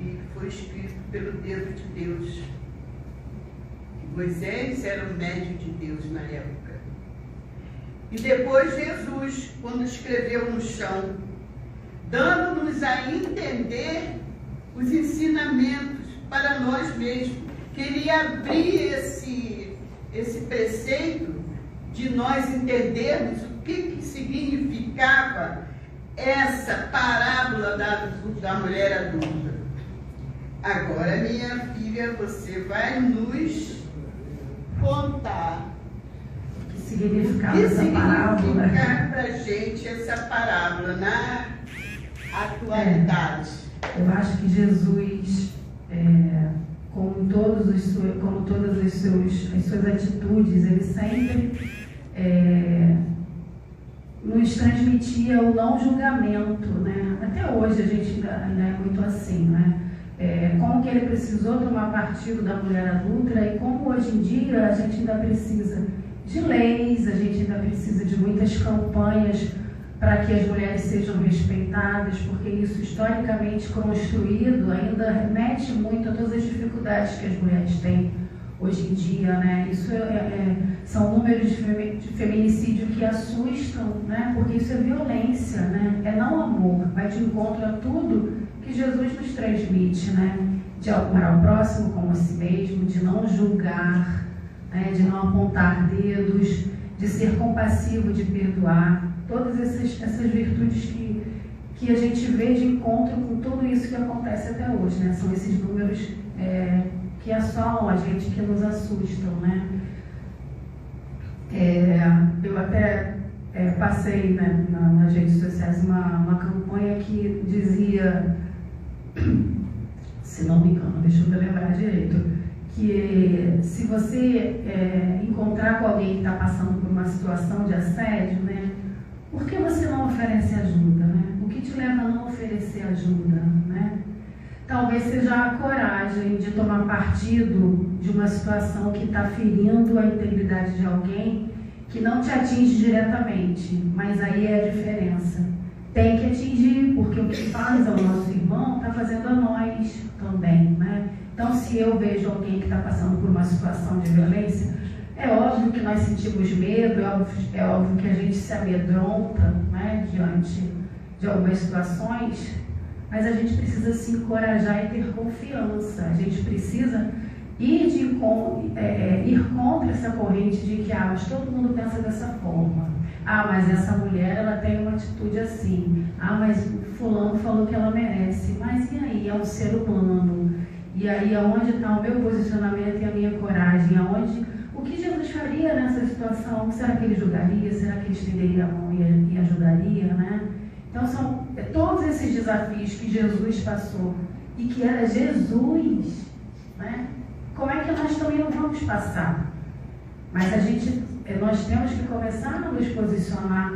[SPEAKER 3] E foi escrito pelo dedo de Deus. Moisés era o médium de Deus na época. E depois Jesus, quando escreveu no chão, dando-nos a entender os ensinamentos para nós mesmos. Queria abrir esse preceito de nós entendermos o que significava essa parábola da mulher adulta. Agora, minha filha, você vai nos contar
[SPEAKER 4] o que significava essa parábola.
[SPEAKER 3] Para a gente essa parábola na atualidade.
[SPEAKER 4] Eu acho que Jesus, como todas as suas atitudes, ele sempre nos transmitia o não julgamento, né? Até hoje a gente ainda é muito assim, né? Como que ele precisou tomar partido da mulher adulta e como hoje em dia a gente ainda precisa de leis, a gente ainda precisa de muitas campanhas para que as mulheres sejam respeitadas, porque isso historicamente construído ainda remete muito a todas as dificuldades que as mulheres têm hoje em dia, né? Isso são números de feminicídio que assustam, né? Porque isso é violência, né? É não amor, vai de encontro a tudo que Jesus nos transmite, né? De amar ao próximo como a si mesmo, de não julgar, né? De não apontar dedos, de ser compassivo, de perdoar. Todas essas virtudes que a gente vê de encontro com tudo isso que acontece até hoje, né? São esses números que assolam a gente, que nos assustam, né? Eu até passei, né, nas redes sociais uma campanha que dizia, se não me engano, deixa eu me lembrar direito, que se você encontrar com alguém que está passando por uma situação de assédio, né, por que você não oferece ajuda, né? O que te leva a não oferecer ajuda, né? talvez seja a coragem de tomar partido de uma situação que está ferindo a integridade de alguém que não te atinge diretamente, mas aí é a diferença. Tem que atingir, porque o que faz ao nosso irmão está fazendo a nós também, né? Então, se eu vejo alguém que está passando por uma situação de violência, é óbvio que nós sentimos medo, é óbvio que a gente se amedronta, né, diante de algumas situações, mas a gente precisa se encorajar e ter confiança. A gente precisa ir contra essa corrente de que, mas todo mundo pensa dessa forma. Mas essa mulher, ela tem uma atitude assim. Mas fulano falou que ela merece. Mas e aí? É um ser humano. E aí, aonde está o meu posicionamento e a minha coragem? O que Jesus faria nessa situação? Será que ele julgaria? Será que ele estenderia a mão e ajudaria, né? Então, são todos esses desafios que Jesus passou e que era Jesus, né? Como é que nós também não vamos passar? Mas nós temos que começar a nos posicionar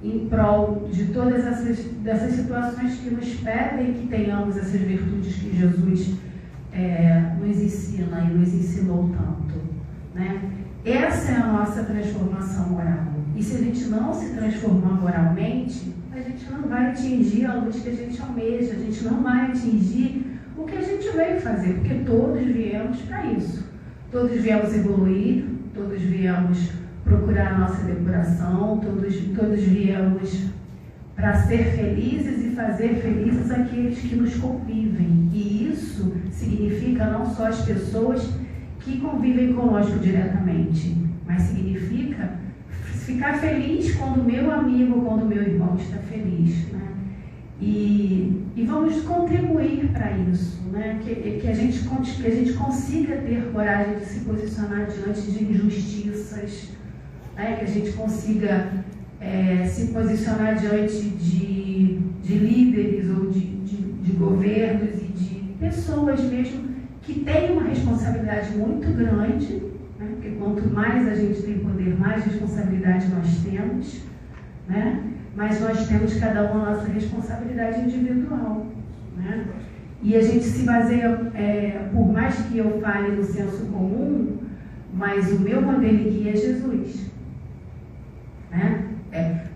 [SPEAKER 4] em prol de todas dessas situações que nos pedem que tenhamos essas virtudes que Jesus nos ensina e nos ensinou tanto, né? Essa é a nossa transformação moral. E se a gente não se transformar moralmente, a gente não vai atingir a luz que a gente almeja, a gente não vai atingir o que a gente veio fazer, porque todos viemos para isso. Todos viemos evoluir, todos viemos procurar a nossa depuração, todos viemos para ser felizes e fazer felizes aqueles que nos convivem. E isso significa não só as pessoas que convivem conosco diretamente, mas significa ficar feliz quando o meu amigo, quando o meu irmão está feliz, né? E vamos contribuir para isso, né? Que a gente consiga ter coragem de se posicionar diante de injustiças, né? Que a gente consiga se posicionar diante de líderes ou de governos e de pessoas mesmo que têm uma responsabilidade muito grande, né? Porque quanto mais a gente tem poder, mais responsabilidade nós temos, né? Mas nós temos cada um a nossa responsabilidade individual, né? E a gente se baseia, por mais que eu fale no senso comum, mas o meu modelo e guia é Jesus, né?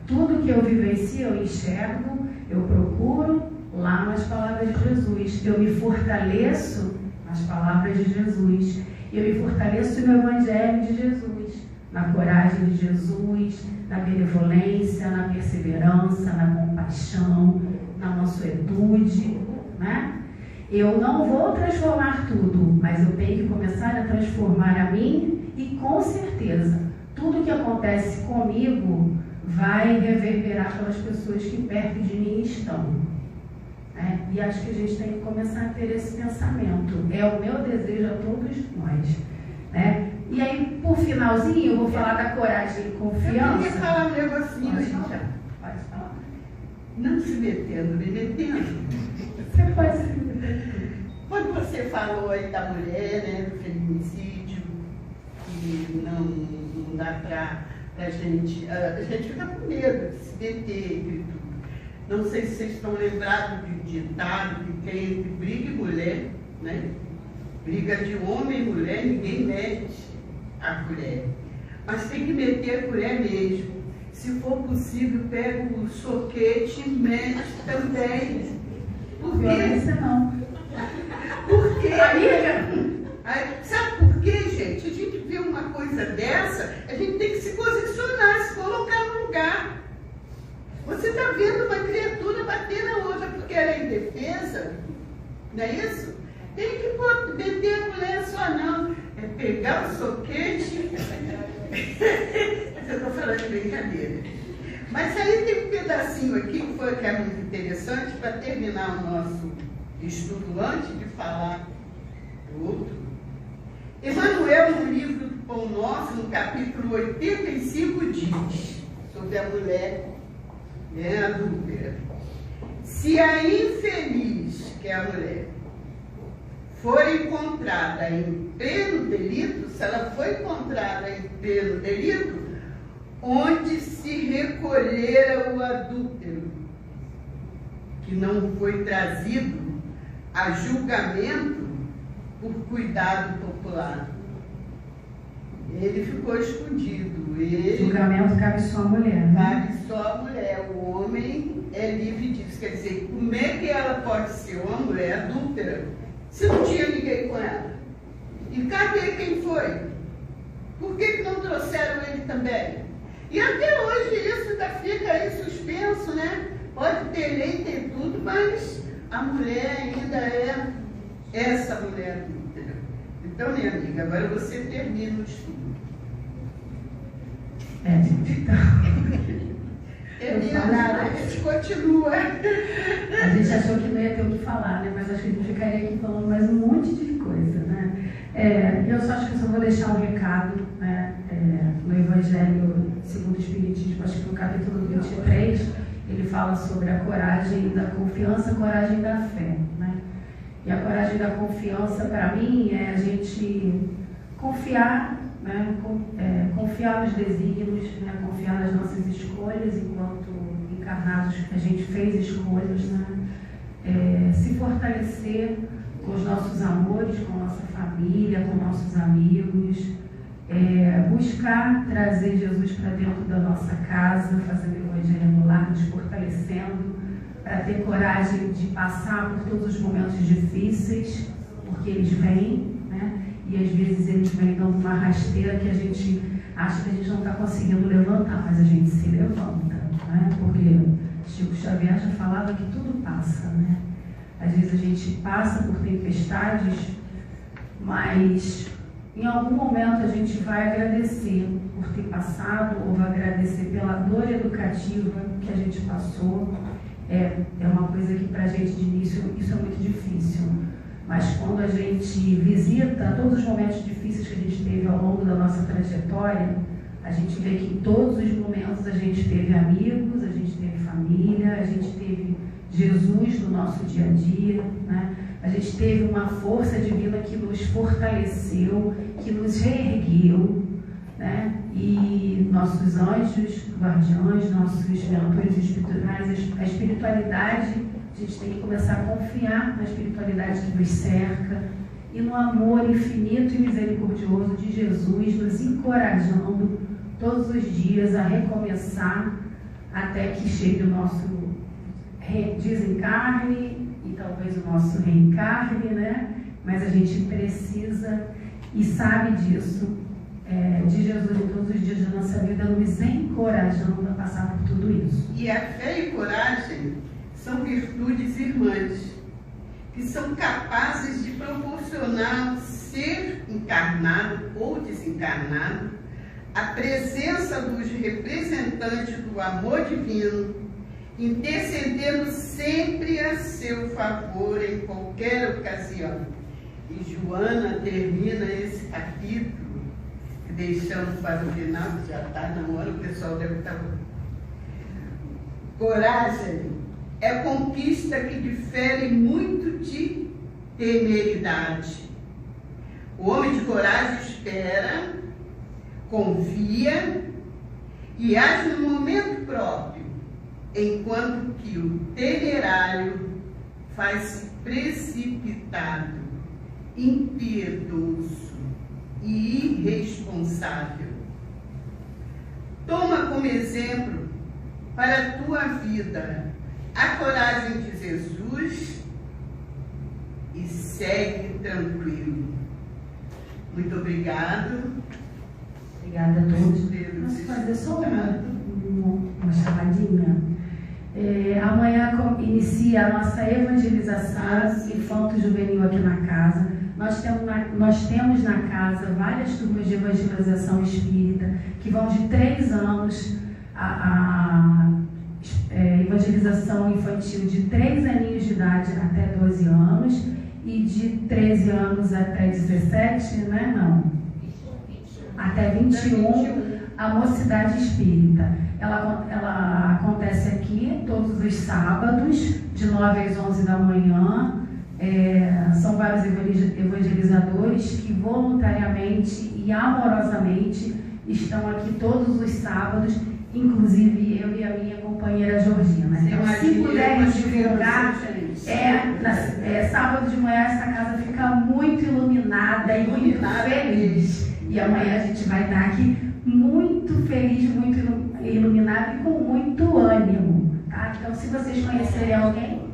[SPEAKER 4] Tudo que eu vivencio, eu enxergo, eu procuro lá nas palavras de Jesus, eu me fortaleço nas palavras de Jesus, eu me fortaleço no Evangelho de Jesus, na coragem de Jesus, na benevolência, na perseverança, na compaixão, na mansuetude, né? Eu não vou transformar tudo, mas eu tenho que começar a transformar a mim e, com certeza, tudo que acontece comigo vai reverberar pelas pessoas que perto de mim estão, né? E acho que a gente tem que começar a ter esse pensamento. É o meu desejo a todos nós, né? E aí, por finalzinho, eu vou falar da coragem e confiança.
[SPEAKER 3] Eu queria falar um negocinho.
[SPEAKER 4] Pode falar.
[SPEAKER 3] Não se metendo, me metendo.
[SPEAKER 4] Você pode se meter.
[SPEAKER 3] Quando você falou aí da mulher, né, do feminicídio, que não dá pra gente... A gente fica com medo de se meter e tudo. Não sei se vocês estão lembrados de ditado que tem entre briga e mulher, né? Briga de homem e mulher, ninguém mete a colher. Mas tem que meter a colher mesmo. Se for possível, pega o soquete e mete também. Por
[SPEAKER 4] Violência não.
[SPEAKER 3] Por quê?
[SPEAKER 4] Amiga?
[SPEAKER 3] Sabe por quê, gente? A gente vê uma coisa dessa, a gente tem que se posicionar, se colocar no lugar. Você está vendo uma criatura bater na outra porque ela é indefesa, não é isso? Tem que meter a mulher só não. É pegar o soquete. Eu estou falando de brincadeira. Mas aí tem um pedacinho aqui que é muito interessante para terminar o nosso estudo antes de falar do outro. Emmanuel, no livro do Pão Nosso, no capítulo 85, diz sobre a mulher, né, adúltera. Se a infeliz, que é a mulher, for encontrada em pleno delito, se ela foi encontrada em pleno delito, onde se recolhera o adúltero, que não foi trazido a julgamento por cuidado popular. Ele ficou escondido.
[SPEAKER 4] Julgamento cabe só à mulher, né?
[SPEAKER 3] Cabe só à mulher. O homem é livre disso. Quer dizer, como é que ela pode ser uma mulher adúltera se não tinha ninguém com ela? E cadê quem foi? Por que não trouxeram ele também? E até hoje isso ainda fica aí suspenso, né? Pode ter lei, tem tudo, mas a mulher ainda é essa mulher adúltera. Então, minha amiga, agora você termina o estudo. Termina, a gente continua.
[SPEAKER 4] A gente achou que não ia ter o que falar, né? Mas acho que a gente ficaria aqui falando mais um monte de coisa, né? Eu só acho que eu só vou deixar um recado, né? No Evangelho segundo o Espiritismo, acho que no capítulo 23, ele fala sobre a coragem da confiança, a coragem da fé, né? E a coragem da confiança, para mim, é a gente confiar, né? Confiar nos desígnios, né? Confiar nas nossas escolhas, enquanto encarnados a gente fez escolhas, né? Se fortalecer com os nossos amores, com a nossa família, com nossos amigos, buscar trazer Jesus para dentro da nossa casa, fazendo o Evangelho no lar, nos fortalecendo, para ter coragem de passar por todos os momentos difíceis, porque eles vêm, né? E às vezes eles vêm dando uma rasteira que a gente acha que a gente não está conseguindo levantar, mas a gente se levanta, né? Porque Chico Xavier já falava que tudo passa, né? Às vezes a gente passa por tempestades, mas em algum momento a gente vai agradecer por ter passado, ou vai agradecer pela dor educativa que a gente passou. É uma coisa que para a gente de início isso é muito difícil. Mas quando a gente visita todos os momentos difíceis que a gente teve ao longo da nossa trajetória, a gente vê que em todos os momentos a gente teve amigos, a gente teve família, a gente teve Jesus no nosso dia a dia, né? A gente teve uma força divina que nos fortaleceu, que nos reergueu, né? E nossos anjos, guardiões, nossos mentores espirituais, a espiritualidade, a gente tem que começar a confiar na espiritualidade que nos cerca e no amor infinito e misericordioso de Jesus, nos encorajando todos os dias a recomeçar até que chegue o nosso desencarne e talvez o nosso reencarne, né? Mas a gente precisa e sabe disso, de Jesus em todos os dias da nossa vida, nos encorajando a passar por tudo isso.
[SPEAKER 3] E a fé e coragem são virtudes irmãs, que são capazes de proporcionar ao ser encarnado ou desencarnado a presença dos representantes do amor divino, intercedendo sempre a seu favor em qualquer ocasião. E Joana termina esse capítulo, que deixamos para o final, que já está na hora, o pessoal deve estar... Coragem é conquista que difere muito de temeridade. O homem de coragem espera, confia e age no momento próprio, enquanto que o temerário faz-se precipitado, impiedoso e irresponsável. Toma como exemplo para a tua vida a coragem de Jesus e segue tranquilo. Muito obrigado.
[SPEAKER 4] Obrigada a todos. Posso fazer só uma chamadinha? Amanhã inicia a nossa evangelização infanto-juvenil aqui na casa. Nós temos na casa várias turmas de evangelização espírita que vão de 3 anos a evangelização infantil de 3 aninhos de idade até 12 anos e de 13 anos até 17, né? Não. Até 21, a mocidade espírita. Ela acontece aqui todos os sábados, de 9 às 11 da manhã. São vários evangelizadores que voluntariamente e amorosamente estão aqui todos os sábados inclusive eu e a minha companheira Georgina. Então, se puderem divulgar, sábado de manhã essa casa fica muito iluminada e muito feliz. E amanhã a gente vai estar aqui muito feliz, muito iluminado e com muito ânimo. Tá? Então, se vocês conhecerem alguém,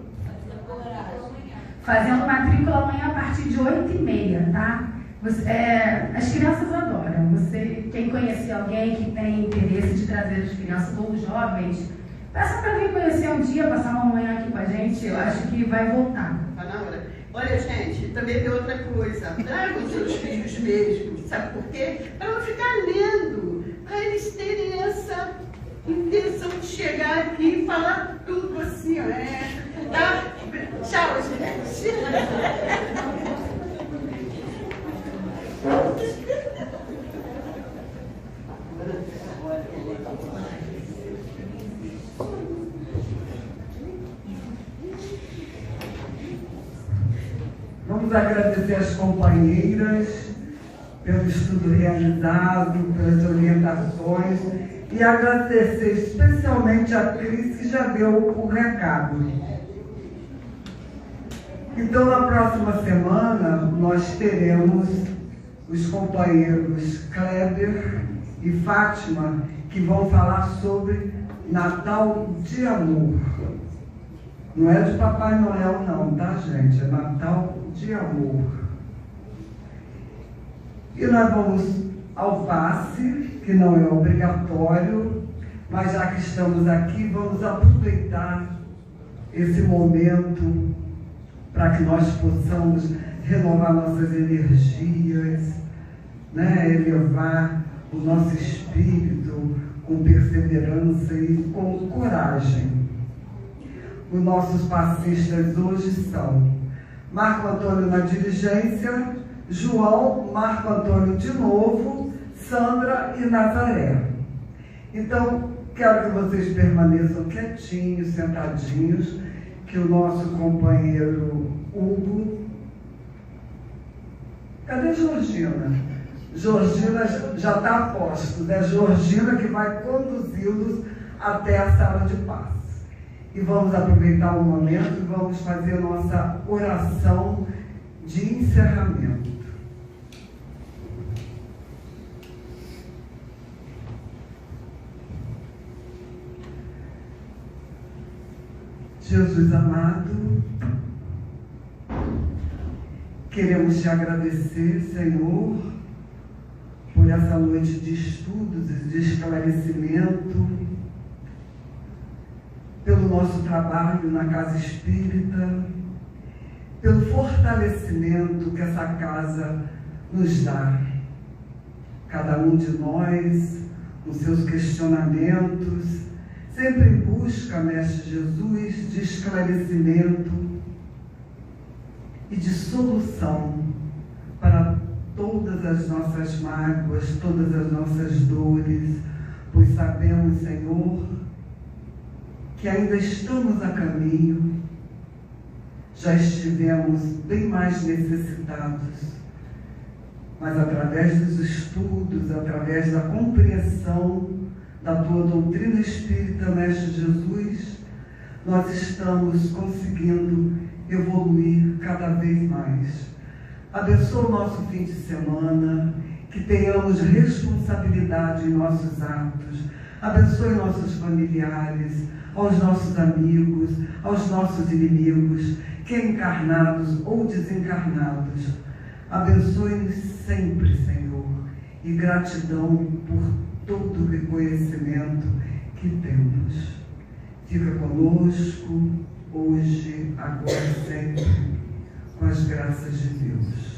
[SPEAKER 4] fazendo matrícula amanhã a partir de 8h30, tá? As crianças adoram. Quem conhecer alguém que tem interesse de trazer as crianças ou os jovens, peça para vir conhecer um dia, passar uma manhã aqui com a gente, eu acho que vai voltar.
[SPEAKER 3] Tá na hora. Olha, gente, também tem outra coisa. Tragam seus filhos mesmo, sabe por quê? Para não ficar lendo, para eles terem essa intenção de chegar aqui e falar tudo assim, tá? Tchau, gente.
[SPEAKER 1] Vamos agradecer às companheiras pelo estudo realizado, pelas orientações e agradecer especialmente a Cris que já deu o recado. Então, na próxima semana, nós teremos os companheiros Kleber e Fátima, que vão falar sobre Natal de Amor. Não é de Papai Noel não, tá, gente? É Natal de Amor. E nós vamos ao passe, que não é obrigatório, mas já que estamos aqui, vamos aproveitar esse momento para que nós possamos renovar nossas energias, elevar o nosso espírito com perseverança e com coragem. Os nossos passistas hoje são Marco Antônio na dirigência, João, Marco Antônio de novo, Sandra e Nazaré. Então, quero que vocês permaneçam quietinhos, sentadinhos, que o nosso companheiro Hugo... Cadê Georgina? Georgina já está a postos. É Georgina que vai conduzi-los até a sala de paz. E vamos aproveitar o momento e vamos fazer nossa oração de encerramento. Jesus amado, queremos te agradecer, Senhor, por essa noite de estudos e de esclarecimento, pelo nosso trabalho na Casa Espírita, pelo fortalecimento que essa casa nos dá. Cada um de nós, com seus questionamentos, sempre em busca, Mestre Jesus, de esclarecimento e de solução para todas as nossas mágoas, todas as nossas dores, pois sabemos, Senhor, que ainda estamos a caminho, já estivemos bem mais necessitados, mas através dos estudos, através da compreensão da tua doutrina espírita, Mestre Jesus, nós estamos conseguindo evoluir cada vez mais. Abençoa o nosso fim de semana, que tenhamos responsabilidade em nossos atos. Abençoe nossos familiares, aos nossos amigos, aos nossos inimigos, quer encarnados ou desencarnados. Abençoe-nos sempre, Senhor, e gratidão por todo o reconhecimento que temos. Fica conosco, hoje, agora e sempre, com as graças de Deus.